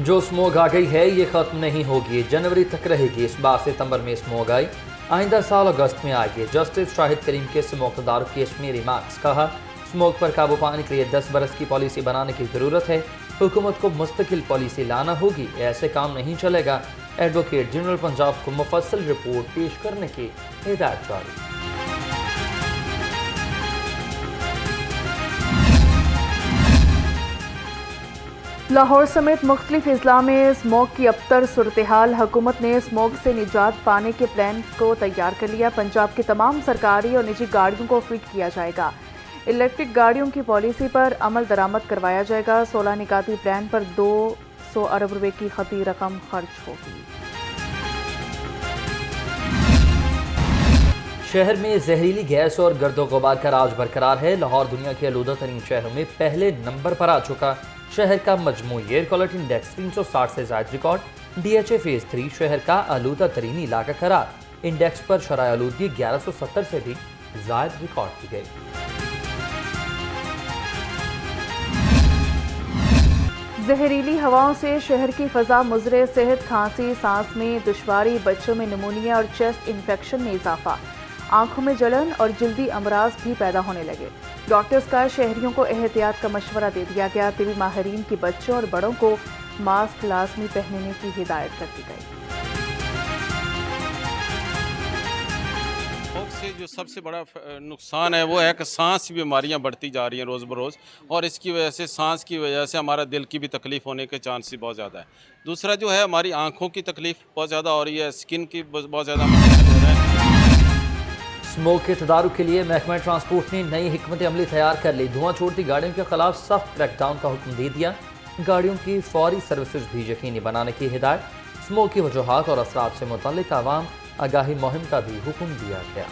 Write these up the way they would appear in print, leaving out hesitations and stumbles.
जो स्मोग आ गई है ये खत्म नहीं होगी, जनवरी तक रहेगी। इस बार सितंबर में स्मोग आई, आइंदा साल अगस्त में आएगी। जस्टिस शाहिद करीम के स्मोक तदारुक की कश्मीरी रिमार्क्स। कहा, स्मोक पर काबू पाने के लिए 10 बरस की पॉलिसी बनाने की जरूरत है। हुकूमत को मुस्तकिल पॉलिसी लाना होगी, ऐसे काम नहीं चलेगा। एडवोकेट जनरल पंजाब को मुफस्सल रिपोर्ट पेश करने की हिदायत जारी। लाहौर समेत मुख्तलिफ अजला में स्मोक की अबतर सूरत हाल। हुकूमत ने स्मोक से निजात पाने के प्लान को तैयार कर लिया। पंजाब की तमाम सरकारी और निजी गाड़ियों को फिट किया जाएगा। इलेक्ट्रिक गाड़ियों की पॉलिसी पर अमल दरामद करवाया जाएगा। 16 निकाती प्लान पर 200 अरब रुपए की खती रकम खर्च होगी। शहर में जहरीली गैस और गर्दो गुबार का राज बरकरार है। लाहौर दुनिया के आलूदा तरीन शहरों में पहले नंबर पर आ चुका। शहर का मजमूई एयर क्वालिटी इंडेक्स 360 से ज्यादा रिकॉर्ड। DHA फेज 3 शहर का आलूदा तरीन इलाका करार। इंडेक्स पर शराय आलूदगी 1170 से भी ज्यादा रिकॉर्ड की गई। जहरीली हवाओं से शहर की फजा मुजरे। सेहत, खांसी, सांस में दुश्वारी, बच्चों में निमोनिया और चेस्ट इन्फेक्शन में इजाफा। आंखों में जलन और जल्दी अमराज भी पैदा होने लगे। डॉक्टर्स का शहरियों को एहतियात का मशवरा दे दिया गया। तिबी माहिरीन की बच्चों और बड़ों को मास्क लाजमी पहनने की हिदायत कर दी गई। स्मोक से जो सबसे बड़ा नुकसान है वो है कि सांस की बीमारियां बढ़ती जा रही हैं रोज़ बरोज़, और इसकी वजह से सांस की वजह से हमारा दिल की भी तकलीफ़ होने के चांसेस बहुत ज़्यादा है। दूसरा जो है हमारी आंखों की तकलीफ़ बहुत ज़्यादा हो रही है, स्किन की बहुत ज़्यादा मसले हो रहे हैं। स्मोक के तदारुक के लिए महकमा ट्रांसपोर्ट ने नई हिकमत अमली तैयार कर ली। धुआं छोड़ती गाड़ियों के खिलाफ सख्त क्रैकडाउन का हुक्म दे दिया। गाड़ियों की फौरी सर्विसेज भी यकीनी बनाने की हिदायत। स्मोक की वजूहात और असरात से मुतल्लिक आवाम आगाही मुहिम का भी हुक्म दिया गया।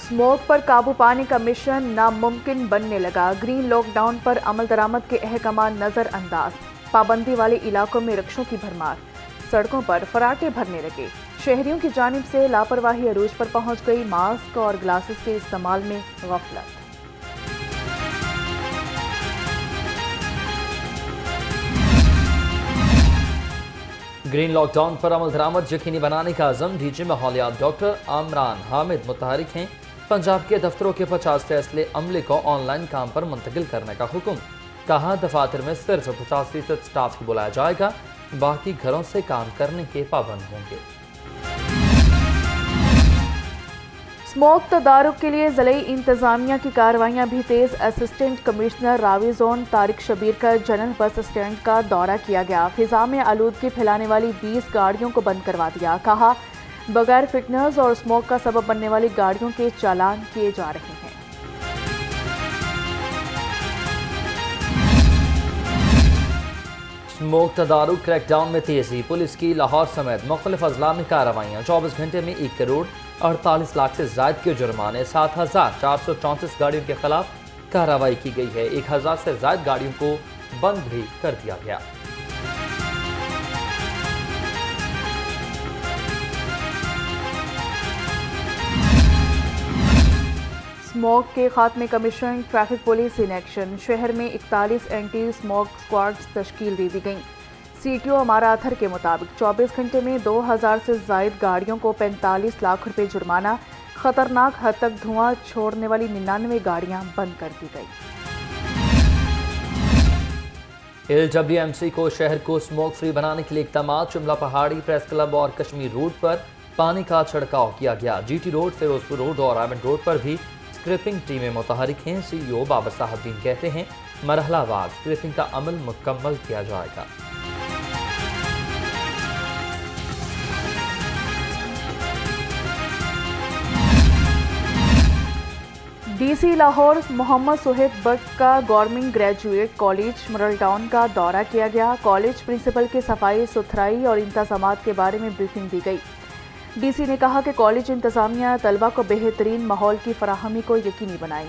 स्मोक पर काबू पाने का मिशन नामुमकिन बनने लगा। ग्रीन लॉकडाउन पर अमल दरामद के अहकाम नजरअंदाज। पाबंदी वाले इलाकों में रिक्शों की भरमार। सड़कों पर फराटे भरने लगे। शहरियों की जानिब से लापरवाही अरूज पर पहुंच गई। मास्क और ग्लासेस के इस्तेमाल में गफलत। ग्रीन लॉकडाउन पर अमल दरामद यकीनी बनाने का अज़म। डीजी माहौलियात डॉक्टर आमरान हामिद मुतहरिक हैं। पंजाब के दफ्तरों के 50 फैसले अमले को ऑनलाइन काम पर मुंतकिल करने का हुक्म। कहा, दफातर में सिर्फ 50% स्टाफ ही बुलाया जाएगा, बाकी घरों से काम करने के पाबंद होंगे। स्मोक तदारुक के लिए ज़िले इंतजामिया की कार्रवाइयाँ भी तेज। Assistant commissioner Ravi zone Tariq Shabir का जनरल बस स्टैंड का दौरा किया गया। फिजा में आलूदगी फैलाने वाली 20 गाड़ियों को बंद करवा दिया। कहा, बगैर फिटनेस और स्मोक का सबब बनने वाली गाड़ियों के चालान किए जा रहे हैं। स्मोक तदारुक क्रैकडाउन में तेजी। पुलिस की लाहौर समेत मुख्तलिफ अजला में कार्रवाइयाँ। 24 घंटे में 1 करोड़ 48 लाख से ज्यादा के जुर्माने। 7434 गाड़ियों के खिलाफ कार्रवाई की गई है। 1000 से ज्यादा गाड़ियों को बंद भी कर दिया गया। स्मोक के खात्मे commission traffic police in action. शहर में 41 एंटी स्मोक स्क्वाड्स तश्कील दे दी गई। CTO अमारा अथर के मुताबिक 24 घंटे में 2000 से ज्यादा गाड़ियों को 45 लाख रुपए जुर्माना। खतरनाक हद तक धुआं छोड़ने वाली 99 गाड़ियां बंद कर दी गई। LWMC को शहर को स्मोक फ्री बनाने के लिए इकदाम। शिमला पहाड़ी, प्रेस क्लब और कश्मीर रोड पर पानी का छिड़काव किया गया। GT रोड, फिरोजपुर रोड और आयमंड रोड पर भी स्क्रिपिंग टीमें मुतहरिक हैं। CEO बाबर साहबदीन कहते हैं, मरहलावार स्क्रिपिंग का अमल मुकम्मल किया जाएगा। DC लाहौर मोहम्मद सुहेब बट का गवर्नमेंट ग्रेजुएट कॉलेज मरल टाउन का दौरा किया गया। कॉलेज प्रिंसिपल के सफाई सुथराई और इंतजामात के बारे में ब्रीफिंग दी गई। DC ने कहा कि कॉलेज इंतजामिया तलबा को बेहतरीन माहौल की फराहमी को यकीनी बनाए।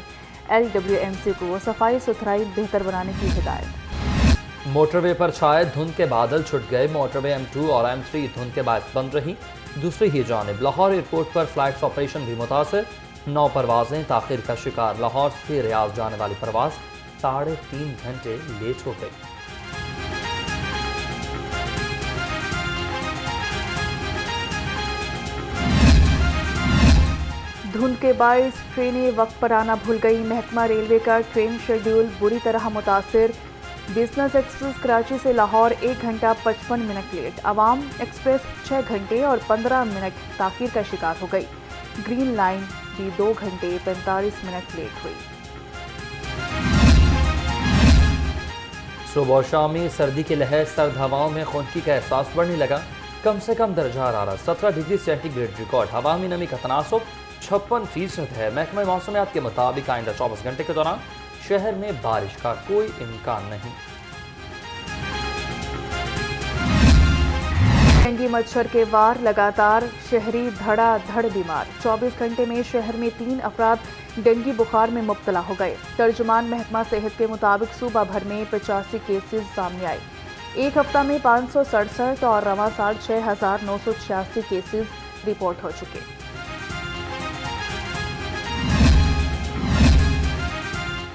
LWMC को सफाई सुथराई बेहतर बनाने की हिदायत। मोटरवे पर छाए धुंध के बादल छुट गए। मोटरवे M2 और M3 धुंध के बायस बंद रही। दूसरी ही जानिब लाहौर एयरपोर्ट पर फ्लाइट्स ऑपरेशन भी मुतासर। 9 परवाजें ताखिर का शिकार। लाहौर से रियाज जाने वाली परवाज 3.5 घंटे लेट हो गई। धुंध के बायस ट्रेनें वक्त पर आना भूल गई। महकमा रेलवे का ट्रेन शेड्यूल बुरी तरह मुतासिर। बिजनेस एक्सप्रेस कराची से लाहौर 1 घंटा 55 मिनट लेट। अवाम एक्सप्रेस 6 घंटे और 15 मिनट ताखीर का शिकार हो गई। ग्रीन लाइन भी 2 घंटे 45 मिनट लेट हुई। सुबह शाम में सर्दी की लहर, सर्द हवाओं में खुनकी का एहसास बढ़ने लगा। कम से कम दर्जा हरारत 17 डिग्री सेंटीग्रेड रिकॉर्ड। हवा में नमी का तनासुब 56% है। महकमा मौसमियात के मुताबिक आइंदा 24 घंटे के दौरान शहर में बारिश का कोई इम्कान नहीं। डेंगू मच्छर के वार लगातार, शहरी धड़ाधड़ बीमार। 24 घंटे में शहर में 3 अफराद डेंगू बुखार में मुब्तला हो गए। तर्जुमान महकमा सेहत के मुताबिक सूबा भर में 85 केसेस सामने आए। एक हफ्ता में 567 और रवां साल 6,986 केसेस रिपोर्ट हो चुके।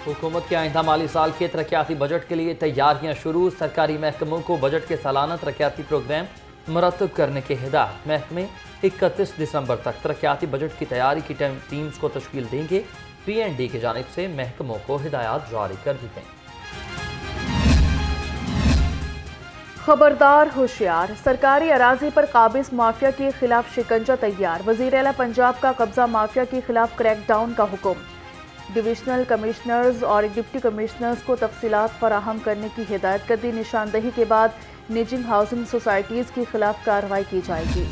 हुकूमत के आइंदा माली साल के तरक्याती बजट के लिए तैयारियां शुरू। सरकारी महकमों को बजट के सालाना तरक्याती प्रोग्राम मुरतब करने के हिदायत। महकमे 31 दिसंबर तक तरक्याती बजट की तैयारी की टीम्स को तश्कील देंगे। PND की जानिब से महकमों को हिदायत जारी कर दी गई। खबरदार होशियार, सरकारी अराजी पर काबिज माफिया के खिलाफ शिकंजा तैयार। वजीर आला पंजाब का कब्जा माफिया के खिलाफ क्रैकडाउन का हुक्म। डिविजनल कमिश्नर्स और डिप्टी कमिश्नर्स को तफसीलात फराहम करने की हिदायत कर दी। निशानदही के बाद निजी हाउसिंग सोसाइटीज़ के खिलाफ कार्रवाई की जाएगी।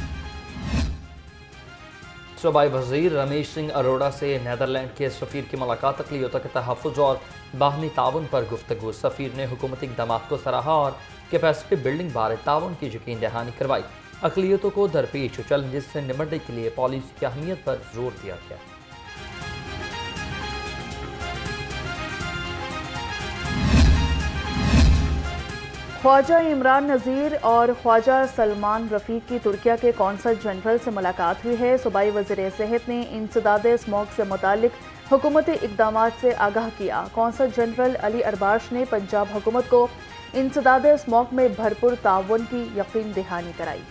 सूबाई वजीर रमेश सिंह अरोड़ा से नीदरलैंड के सफ़ीर की मुलाकात। अक़लियतों के तहफ़्फ़ुज़ और बाहमी ताउन पर गुफ्तगू। सफ़ीर ने हुकूमती इक़दामात को सराहा और कैपेसिटी बिल्डिंग बारे ताउन की यकीन दहानी करवाई। अक़लियतों को दरपेश चैलेंजेस से निपटने के लिए पॉलिसी की अहमियत पर जोर दिया गया। ख्वाजा इमरान नज़ीर और ख्वाजा सलमान रफ़ीक की तुर्किया के कौंसल जनरल से मुलाकात हुई है। सूबाई वज़ीर सेहत ने इंसदाद स्मॉग से मुतालिक हुकूमती इक़दामात से आगाह किया। कौंसल जनरल अली अरबाश ने पंजाब हुकूमत को इंसदाद स्मॉग में भरपूर ताउन की यकीन दहानी कराई।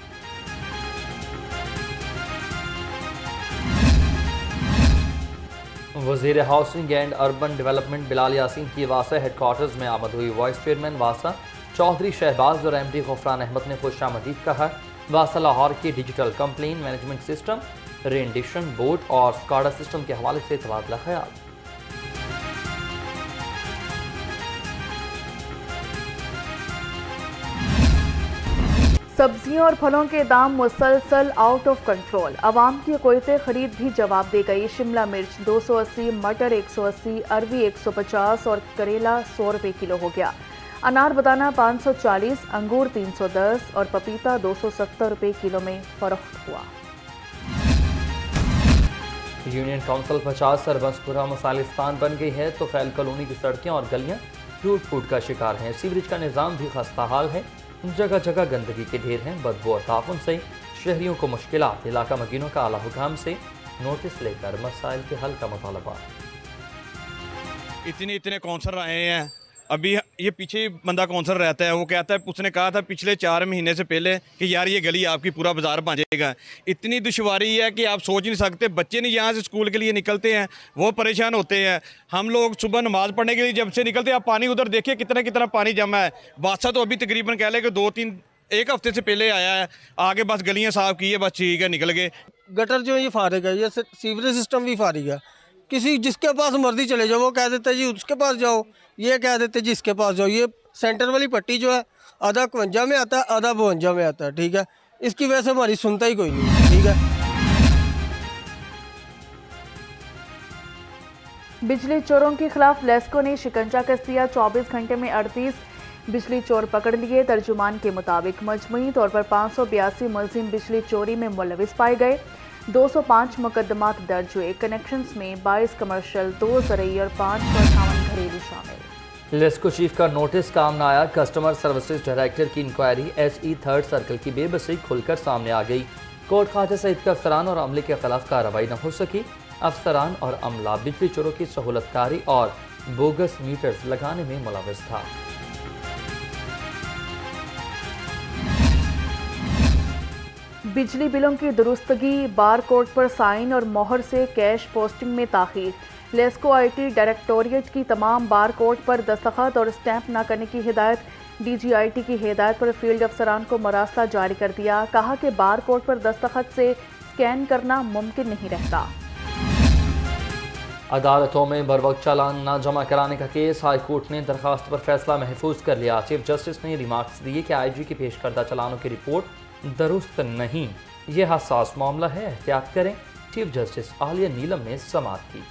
वज़ीर housing and urban development Bilal Yasin की वासा हेडक्वार्टर्स में आमद हुई। वाइस चेयरमैन वासा चौधरी शहबाज और MD गफरान अहमद ने खुशामदीद कहा। वासा लाहौर की digital complain management system, rendition board और स्काडा सिस्टम के हवाले से तबादला ख्याल। सब्जियों और फलों के दाम मुसलसल आउट ऑफ कंट्रोल। अवाम की क़ुव्वत खरीद भी जवाब दे गई। शिमला मिर्च 280, मटर 180, अरवी 150 और करेला 100 रुपये किलो हो गया। अनार बताना 540, अंगूर 310 और पपीता 270 रुपये किलो में फरोख्त हुआ। यूनियन काउंसिल 50 सरबंसपुरा मसालिस्तान बन गई है तो फैल कॉलोनी की सड़कें और गलियां टूट फूट का शिकार हैं। सीवरेज का निज़ाम भी खस्ता हाल है। जगह जगह गंदगी के ढेर हैं। बदबू और ताफुन से शहरियों को मुश्किलात। इलाका मकीनों का आला हुकाम से नोटिस लेकर मसाइल के हल का मुतालबा। इतने कौंसलर आए हैं। अभी ये पीछे बंदा कौंसलर रहता है, वो कहता है, उसने कहा था पिछले 4 महीने से पहले कि यार ये गली आपकी पूरा बाजार बांधेगा। इतनी दुश्वारी है कि आप सोच नहीं सकते। बच्चे नहीं यहाँ से स्कूल के लिए निकलते हैं, वो परेशान होते हैं। हम लोग सुबह नमाज़ पढ़ने के लिए जब से निकलते हैं, आप पानी उधर देखिए कितना पानी जमा है। बादशाह तो अभी तकरीबन कह लें कि 1 हफ्ते से पहले आया है। आगे बस गलियाँ साफ़ की है, बस ठीक है, निकल गए। गटर जो ये फारिग है, ये सीवरेज सिस्टम भी फारिग है। किसी जिसके पास मर्जी चले जाओ, वो कह देते जी उसके पास जाओ, ये कह देते जी इसके पास जाओ। ये सेंटर वाली पट्टी जो है आधा 51 में आता है, आधा 52 में आता है। ठीक है, इसकी वजह से हमारी सुनता ही कोई नहीं। ठीक है, बिजली चोरों के खिलाफ लेस्को ने शिकंजा कस दिया। 24 घंटे में 38 बिजली चोर पकड़ लिए। तर्जुमान के मुताबिक मजमूई तौर पर 582 मुलजिम बिजली चोरी में मुलविस पाए गए। 205 मुकदमात दर्ज हुए। कनेक्शंस में 22 कमर्शियल, 2 ज़रूरी और 558 घरेलू शामिल। लेस्को चीफ का नोटिस काम न आया। कस्टमर सर्विसेज डायरेक्टर की इंक्वायरी SE 3rd सर्कल की बेबसी खुलकर सामने आ गई। कोर्ट ख्वाजा सईद के अफसरान और अमले के खिलाफ कार्रवाई न हो सकी। अफसरान और अमला बिजली चोरों की सहूलतकारी और बोगस मीटर्स लगाने में मुलविस था। बिजली बिलों की दुरुस्तगी, बार कोड पर साइन और मोहर से कैश पोस्टिंग में ताखीर। लेस्को आईटी डायरेक्टोरेट की तमाम बार कोड पर दस्तखत और स्टैंप न करने की हिदायत। डीजीआईटी की हिदायत पर फील्ड अफसरान को मरासला जारी कर दिया। कहा कि बार कोड पर दस्तखत से स्कैन करना मुमकिन नहीं रहता। अदालतों में बर वक्त चालान न जमा कराने का केस, हाई कोर्ट ने दरखास्त पर फैसला महफूज कर लिया। चीफ जस्टिस ने रिमार्क्स दिए कि आईजी की पेश करदा चालानों की रिपोर्ट दुरुस्त नहीं, ये हसास मामला है, एहतियात करें। चीफ जस्टिस आलिया नीलम ने समाअत की।